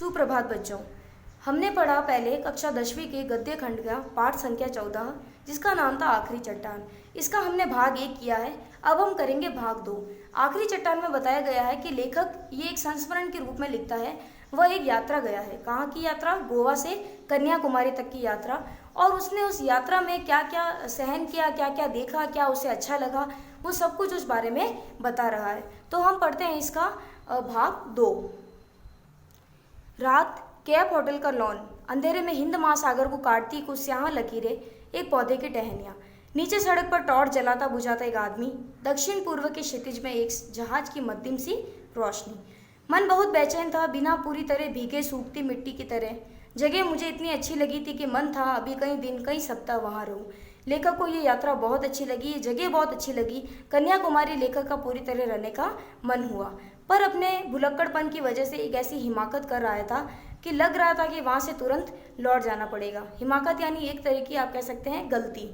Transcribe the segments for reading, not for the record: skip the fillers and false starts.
सुप्रभात बच्चों। हमने पढ़ा पहले कक्षा 10वीं के गद्य खंड का पाठ संख्या 14, जिसका नाम था आखिरी चट्टान। इसका हमने भाग 1 किया है। अब हम करेंगे भाग 2। आखिरी चट्टान में बताया गया है कि लेखक ये एक संस्मरण के रूप में लिखता है। वह एक यात्रा गया है। कहाँ की यात्रा? गोवा से कन्याकुमारी तक की यात्रा। और उसने उस यात्रा में क्या क्या सहन किया, क्या क्या देखा, क्या उसे अच्छा लगा, वो सब कुछ उस बारे में बता रहा है। तो हम पढ़ते हैं इसका भाग 2। रात, कैप होटल का लॉन, अंधेरे में हिंद महासागर को काटती कुछ स्याह लकीरें, एक पौधे की टहनियाँ। नीचे सड़क पर टॉर्च जलाता बुझाता एक आदमी, दक्षिण पूर्व के क्षितिज में एक जहाज की मध्यम सी रोशनी। मन बहुत बेचैन था, बिना पूरी तरह भीगे सूखती मिट्टी की तरह। जगह मुझे इतनी अच्छी लगी थी कि मन था अभी कई दिन कई सप्ताह वहाँ रहूं। लेखक को ये यात्रा बहुत अच्छी लगी, ये जगह बहुत अच्छी लगी। कन्याकुमारी लेखक का पूरी तरह रहने का मन हुआ, पर अपने भुलक्कड़पन की वजह से एक ऐसी हिमाकत कर रहा था कि लग रहा था कि वहाँ से तुरंत लौट जाना पड़ेगा। हिमाकत यानी एक तरह की आप कह सकते हैं गलती।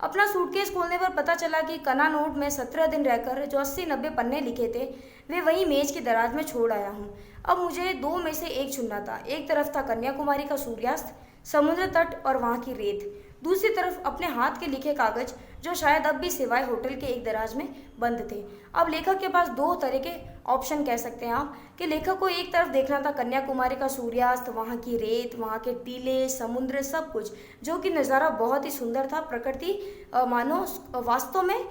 अपना सूटकेस खोलने पर पता चला कि कना नोट में 17 दिन रहकर जो 80-90 पन्ने लिखे थे वे वही मेज की दराज में छोड़ आया हूँ। अब मुझे 2 में से एक चुनना था। एक तरफ था कन्याकुमारी का सूर्यास्त, समुद्र तट और वहाँ की रेत। दूसरी तरफ अपने हाथ के लिखे कागज, जो शायद अब भी सिवाय होटल के एक दराज में बंद थे। अब लेखक के पास 2 तरह के ऑप्शन कह सकते हैं आप कि लेखक को एक तरफ देखना था कन्याकुमारी का सूर्यास्त, वहाँ की रेत, वहाँ के टीले, समुद्र, सब कुछ, जो कि नज़ारा बहुत ही सुंदर था। प्रकृति मानो वास्तव में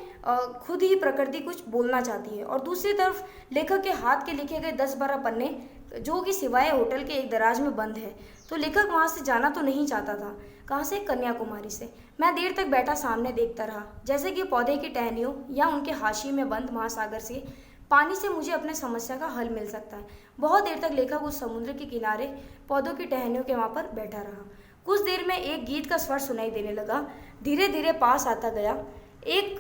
खुद ही प्रकृति कुछ बोलना चाहती है। और दूसरी तरफ लेखक के हाथ के लिखे गए 10-12 पन्ने, जो कि सिवाय होटल के एक दराज में बंद है। तो लेखक वहाँ से जाना तो नहीं चाहता था। कहाँ से? कन्याकुमारी से। मैं देर तक बैठा सामने देखता रहा, जैसे कि पौधे की टहनियों या उनके हाशिए में बंद महासागर से पानी से मुझे अपने समस्या का हल मिल सकता है। बहुत देर तक लेखक उस समुद्र के किनारे पौधों की टहनियों के वहाँ पर बैठा रहा। कुछ देर में एक गीत का स्वर सुनाई देने लगा, धीरे धीरे पास आता गया। एक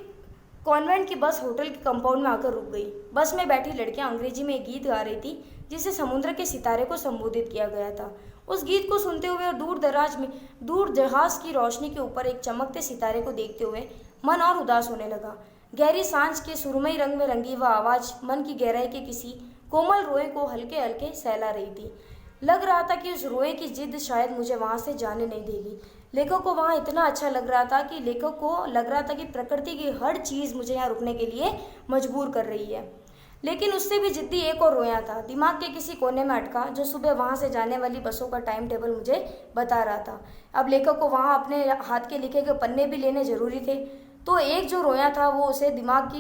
कॉन्वेंट की बस होटल के कंपाउंड में आकर रुक गई। बस में बैठी लड़कियां अंग्रेजी में एक गीत गा रही थी, जिसे समुद्र के सितारे को संबोधित किया गया था। उस गीत को सुनते हुए और दूर जहाज की रोशनी के ऊपर एक चमकते सितारे को देखते हुए मन और उदास होने लगा। गहरी सांझ के सुरमई रंग में रंगी वह आवाज मन की गहराई के किसी कोमल रोए को हल्के हल्के सहला रही थी। लग रहा था कि उस रोए की जिद शायद मुझे वहां से जाने नहीं देगी। लेखक को वहाँ इतना अच्छा लग रहा था कि लेखक को लग रहा था कि प्रकृति की हर चीज़ मुझे यहाँ रुकने के लिए मजबूर कर रही है। लेकिन उससे भी जिद्दी एक और रोया था, दिमाग के किसी कोने में अटका, जो सुबह वहाँ से जाने वाली बसों का टाइम टेबल मुझे बता रहा था। अब लेखक को वहाँ अपने हाथ के लिखे गए पन्ने भी लेने जरूरी थे। तो एक जो रोया था वो उसे दिमाग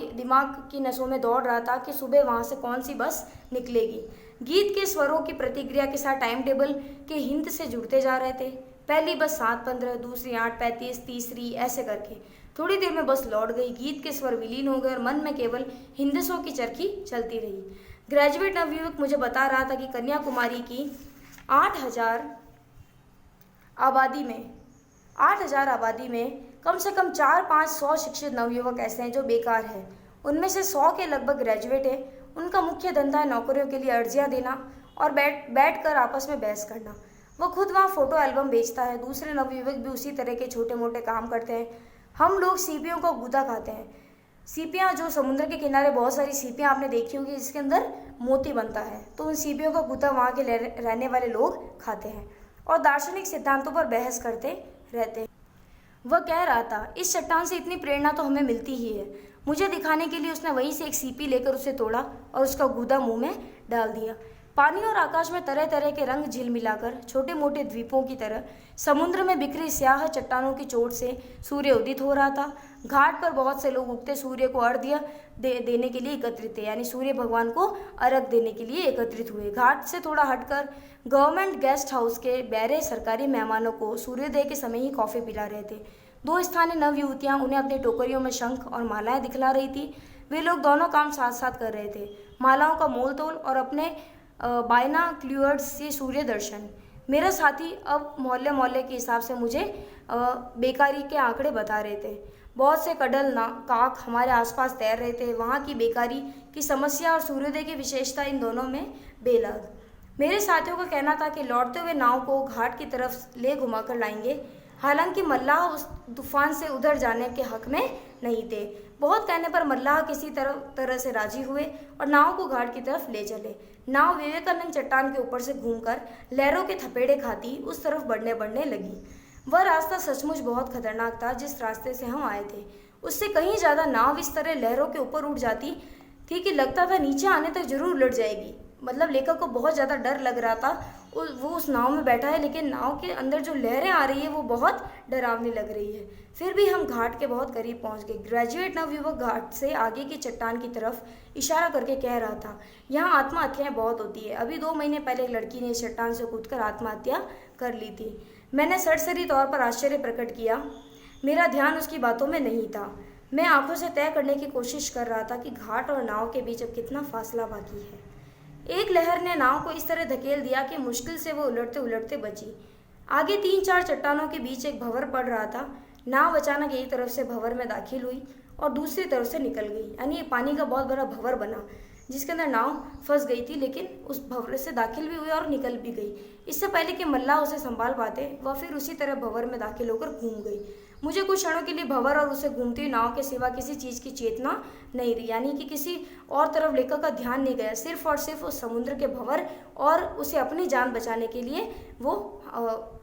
की नसों में दौड़ रहा था कि सुबह वहाँ से कौन सी बस निकलेगी। गीत के स्वरों की प्रतिक्रिया के साथ टाइम टेबल के हिंद से जुड़ते जा रहे थे। पहली बस 7:15, दूसरी 8:35, तीसरी, ऐसे करके थोड़ी देर में बस लौट गई। गीत के स्वर विलीन हो गए और मन में केवल हिंदसों की चरखी चलती रही। ग्रेजुएट नवयुवक मुझे बता रहा था कि कन्याकुमारी की 8,000 आबादी में कम से कम 400-500 शिक्षित नवयुवक ऐसे हैं जो बेकार हैं। उनमें से 100 के लगभग ग्रेजुएट हैं। उनका मुख्य धंधा है नौकरियों के लिए अर्जियां देना और बैठ कर आपस में बहस करना। वो खुद वहाँ फोटो एल्बम बेचता है। दूसरे नवयुवक भी उसी तरह के छोटे मोटे काम करते हैं। हम लोग सीपियों का गूदा खाते हैं। सीपियाँ, जो समुद्र के किनारे बहुत सारी सीपियाँ आपने देखी होगी जिसके अंदर मोती बनता है, तो उन सीपियों का गूदा वहाँ के रहने वाले लोग खाते हैं और दार्शनिक सिद्धांतों पर बहस करते रहते हैं। वह कह रहा था, इस चट्टान से इतनी प्रेरणा तो हमें मिलती ही है। मुझे दिखाने के लिए उसने वहीं से एक सीपी लेकर उसे तोड़ा और उसका गूदा मुंह में डाल दिया। पानी और आकाश में तरह तरह के रंग झिलमिलाकर छोटे मोटे द्वीपों की तरह समुद्र में बिखरी स्याह चट्टानों की चोट से सूर्य उदित हो रहा था। घाट पर बहुत से लोग उगते सूर्य को अर्घ्य देने के लिए एकत्रित थे, यानी सूर्य भगवान को अर्घ देने के लिए एकत्रित हुए। घाट से थोड़ा हटकर गवर्नमेंट गेस्ट हाउस के बैरे सरकारी मेहमानों को सूर्योदय के समय ही कॉफ़ी पिला रहे थे। 2 स्थानीय नव युवतियाँ उन्हें अपनी टोकरियों में शंख और मालाएं दिखला रही थी। वे लोग दोनों काम साथ साथ कर रहे थे, मालाओं का मोल तोल और अपने बाइनाक्यूलर्स से सूर्य दर्शन। मेरा साथी अब मोहल्ले मोहल्ले के हिसाब से मुझे बेकारी के आंकड़े बता रहे थे। बहुत से कडल काक हमारे आसपास तैर रहे थे। वहाँ की बेकारी की समस्या और सूर्योदय की विशेषता इन दोनों में बेलग। मेरे साथियों का कहना था कि लौटते हुए नाव को घाट की तरफ ले घुमाकर लाएंगे। हालांकि मल्लाह उस तूफान से उधर जाने के हक में नहीं थे। बहुत कहने पर मल्लाह किसी तरह से राजी हुए और नाव को घाट की तरफ ले चले। नाव विवेकानंद चट्टान के ऊपर से घूमकर लहरों के थपेड़े खाती उस तरफ बढ़ने लगी। वह रास्ता सचमुच बहुत खतरनाक था जिस रास्ते से हम आए थे। उससे कहीं ज्यादा नाव इस तरह लहरों के ऊपर उठ जाती थी कि लगता था नीचे आने तक जरूर उलट जाएगी। मतलब लेखक को बहुत ज़्यादा डर लग रहा था। वो उस नाव में बैठा है, लेकिन नाव के अंदर जो लहरें आ रही है वो बहुत डरावनी लग रही है। फिर भी हम घाट के बहुत करीब पहुंच गए। ग्रेजुएट नवयुवक घाट से आगे की चट्टान की तरफ इशारा करके कह रहा था, यहाँ आत्महत्याएं बहुत होती है। अभी 2 महीने पहले एक लड़की ने इस चट्टान से कूदकर आत्महत्या कर ली थी। मैंने सरसरी तौर पर आश्चर्य प्रकट किया। मेरा ध्यान उसकी बातों में नहीं था। मैं आंखों से तय करने की कोशिश कर रहा था कि घाट और नाव के बीच अब कितना फासला बाकी है। एक लहर ने नाव को इस तरह धकेल दिया कि मुश्किल से वो उलटते उलटते बची। आगे 3-4 चट्टानों के बीच एक भंवर पड़ रहा था। नाव अचानक एक तरफ से भंवर में दाखिल हुई और दूसरी तरफ से निकल गई। यानी एक पानी का बहुत बड़ा भंवर बना जिसके अंदर नाव फंस गई थी, लेकिन उस भंवर से दाखिल भी हुई और निकल भी गई। इससे पहले कि मल्लाह उसे संभाल पाते, वह फिर उसी तरह भंवर में दाखिल होकर घूम गई। मुझे कुछ क्षणों के लिए भंवर और उसे घूमती हुई नाव के सिवा किसी चीज की चेतना नहीं रही। यानी कि किसी और तरफ लेखक का ध्यान नहीं गया, सिर्फ और सिर्फ उस समुद्र के भंवर और उसे अपनी जान बचाने के लिए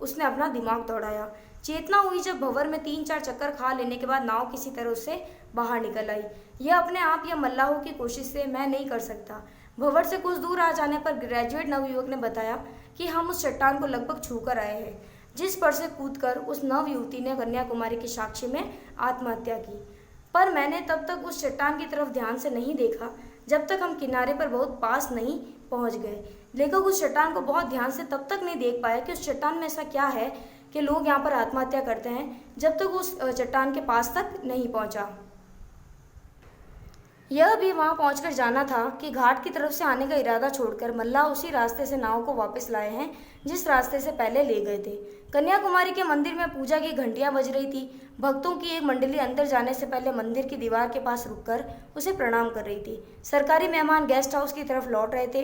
उसने अपना दिमाग दौड़ाया। चेतना हुई जब भंवर में 3-4 चक्कर खा लेने के बाद नाव किसी तरह उससे बाहर निकल आई। यह अपने आप या मल्लाहों की कोशिश से मैं नहीं कर सकता। भंवर से कुछ दूर आ जाने पर ग्रेजुएट नवयुवक ने बताया कि हम उस चट्टान को लगभग छूकर आए हैं जिस पर से कूदकर उस नव युवती ने कन्याकुमारी के साक्ष्य में आत्महत्या की। पर मैंने तब तक उस चट्टान की तरफ ध्यान से नहीं देखा जब तक हम किनारे पर बहुत पास नहीं पहुंच गए। लेखक उस चट्टान को बहुत ध्यान से तब तक नहीं देख पाया कि उस चट्टान में ऐसा क्या है कि लोग यहाँ पर आत्महत्या करते हैं, जब तक उस चट्टान के पास तक नहीं पहुंचा। यह भी वहां पहुंचकर जाना था कि घाट की तरफ से आने का इरादा छोड़कर मल्लाह उसी रास्ते से नाव को वापस लाए हैं जिस रास्ते से पहले ले गए थे। कन्याकुमारी के मंदिर में पूजा की घंटियां बज रही थी। भक्तों की एक मंडली अंदर जाने से पहले मंदिर की दीवार के पास रुककर उसे प्रणाम कर रही थी। सरकारी मेहमान गेस्ट हाउस की तरफ लौट रहे थे।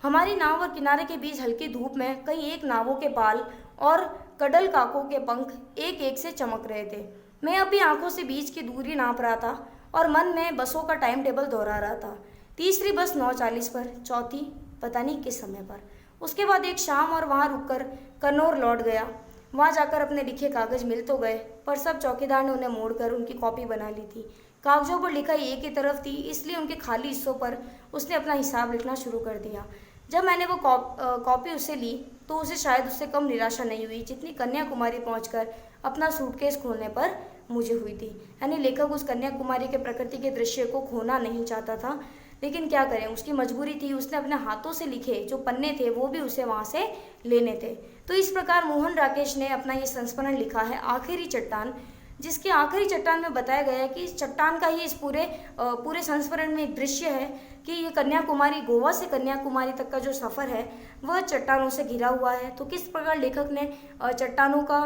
हमारी नाव और किनारे के बीच हल्की धूप में कई एक नावों के पाल और कडल काकों के पंख एक एक से चमक रहे थे। मैं अपनी आंखों से बीच की दूरी नाप रहा था और मन में बसों का टाइम टेबल दोहरा रहा था। तीसरी बस 9:40 पर, चौथी पता नहीं किस समय पर। उसके बाद एक शाम और वहां रुककर कन्नौर लौट गया। वहां जाकर अपने लिखे कागज मिल तो गए, पर सब चौकीदार ने उन्हें मोड़कर उनकी कॉपी बना ली थी। कागजों पर लिखाई एक ही तरफ थी, इसलिए उनके खाली हिस्सों पर उसने अपना हिसाब लिखना शुरू कर दिया। जब मैंने वो कॉपी उससे ली तो उसे शायद उससे कम निराशा नहीं हुई जितनी कन्याकुमारी पहुंचकर अपना सूटकेस खोलने पर मुझे हुई थी। यानी लेखक उस कन्याकुमारी के प्रकृति के दृश्य को खोना नहीं चाहता था, लेकिन क्या करें, उसकी मजबूरी थी। उसने अपने हाथों से लिखे जो पन्ने थे वो भी उसे वहां से लेने थे। तो इस प्रकार मोहन राकेश ने अपना ये संस्मरण लिखा है आखिरी चट्टान, जिसके आखिरी चट्टान में बताया गया है कि इस चट्टान का ही इस पूरे संस्मरण में एक दृश्य है कि ये कन्याकुमारी, गोवा से कन्याकुमारी तक का जो सफ़र है वह चट्टानों से घिरा हुआ है। तो किस प्रकार लेखक ने चट्टानों का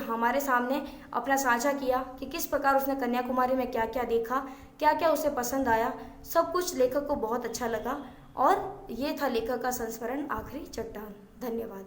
हमारे सामने अपना साझा किया कि किस प्रकार उसने कन्याकुमारी में क्या क्या देखा, क्या क्या उसे पसंद आया, सब कुछ लेखक को बहुत अच्छा लगा। और ये था लेखक का संस्मरण आखिरी चट्टान। धन्यवाद।